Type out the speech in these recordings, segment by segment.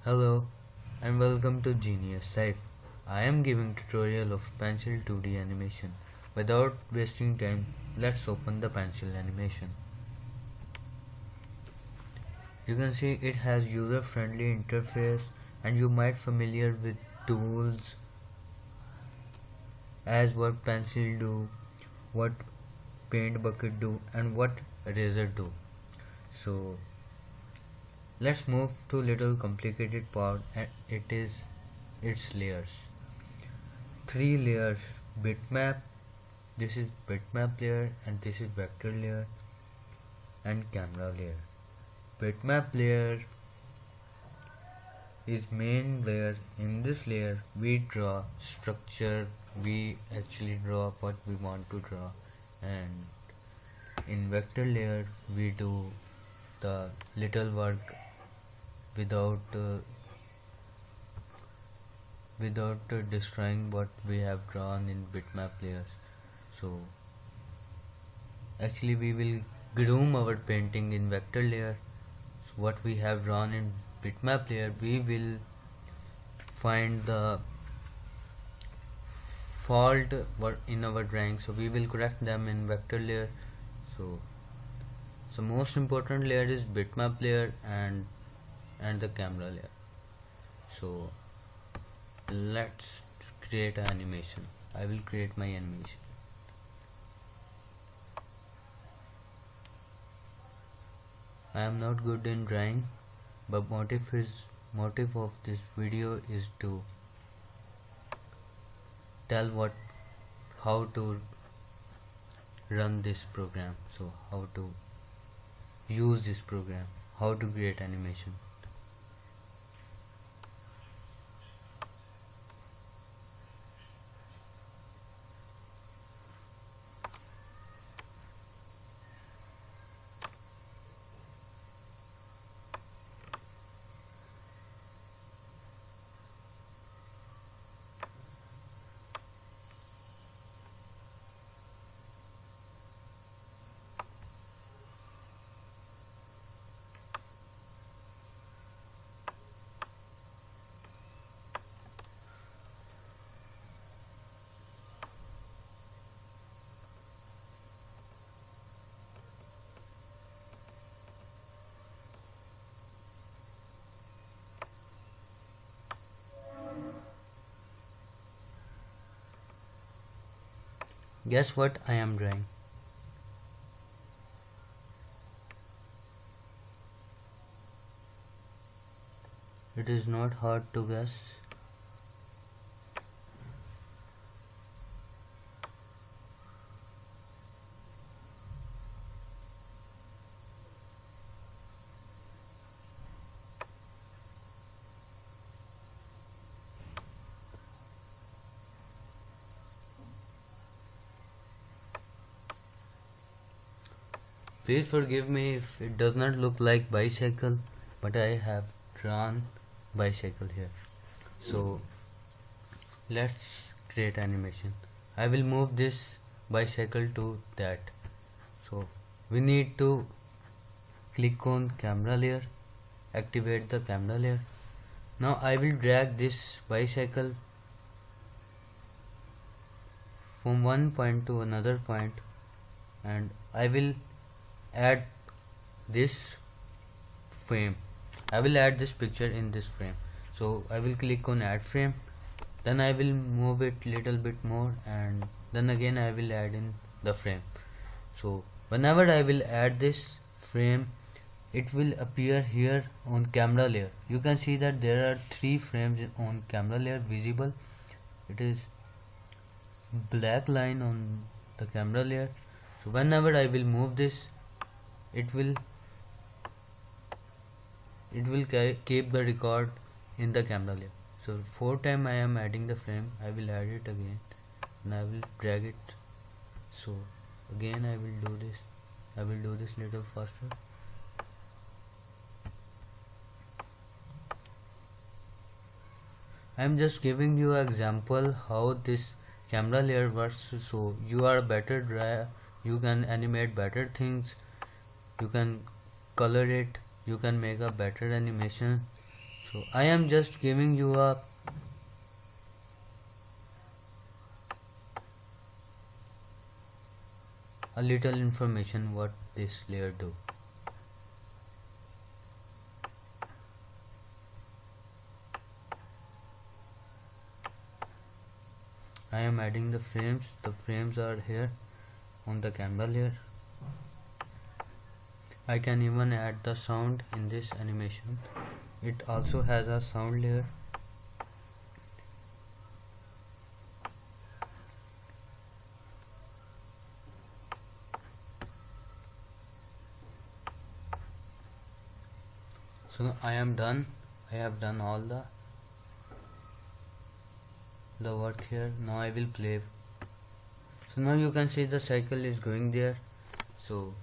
Hello and welcome to Genius Life. I am giving tutorial of pencil 2D animation. Without wasting time, let's open the pencil animation. You can see it has user friendly interface and you might familiar with tools as what pencil do, what paint bucket do and what eraser do. So let's move to little complicated part and it is its layers. 3 layers: bitmap, this is bitmap layer and this is vector layer and camera layer. Bitmap layer is main layer. In this layer we draw structure, we actually draw what we want to draw, and in vector layer we do the little work without destroying what we have drawn in bitmap layers. So actually we will groom our painting in vector layer. So what we have drawn in bitmap layer, we will find the fault in our drawing, so we will correct them in vector layer. So most important layer is bitmap layer and the camera layer. So let's create an animation. I will create my animation. I am not good in drawing, but motive of this video is to tell how to run this program, so how to use this program, how to create animation. Guess what I am drawing? It is not hard to guess. Please forgive me if it does not look like bicycle, but I have drawn bicycle here. So let's create animation. I will move this bicycle to that. So we need to click on camera layer, activate the camera layer. Now I will drag this bicycle from one point to another point and I will add this frame. I will add this picture in this frame. So I will click on add frame, then I will move it little bit more and then again I will add in the frame. So whenever I will add this frame, it will appear here on camera layer. You can see that there are 3 frames on camera layer visible. It is black line on the camera layer. So whenever I will move this, it will keep the record in the camera layer. So 4 times I am adding the frame, I will add it again and I will drag it. So again I will do this little faster. I am just giving you an example how this camera layer works, so you are a better drawer, you can animate better things, you can color it, you can make a better animation. So I am just giving you a little information what this layer do. I am adding the frames. The frames are here on the camera layer. I can even add the sound in this animation. It also has a sound layer. So I am done. I have done all the work here. Now I will play. So now you can see the cycle is going there. So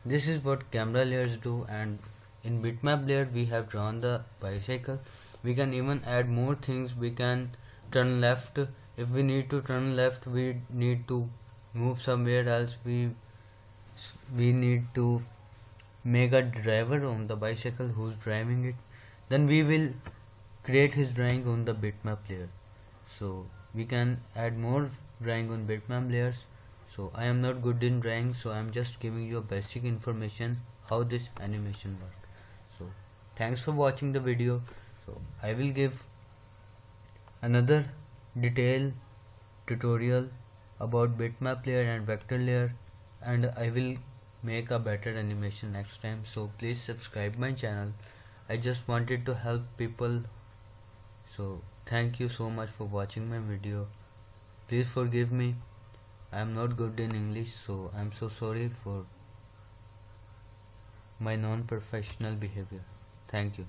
this is what camera layers do, and in bitmap layer we have drawn the bicycle. We can even add more things. We can turn left. If we need to turn left, we need to move somewhere else. We need to make a driver on the bicycle who's driving it. Then we will create his drawing on the bitmap layer. So we can add more drawing on bitmap layers. So I am not good in drawing, so I am just giving you a basic information how this animation works. So thanks for watching the video. So I will give another detailed tutorial about bitmap layer and vector layer, and I will make a better animation next time. So please subscribe my channel. I just wanted to help people. So thank you so much for watching my video. Please forgive me. I am not good in English, so I am so sorry for my non-professional behavior. Thank you.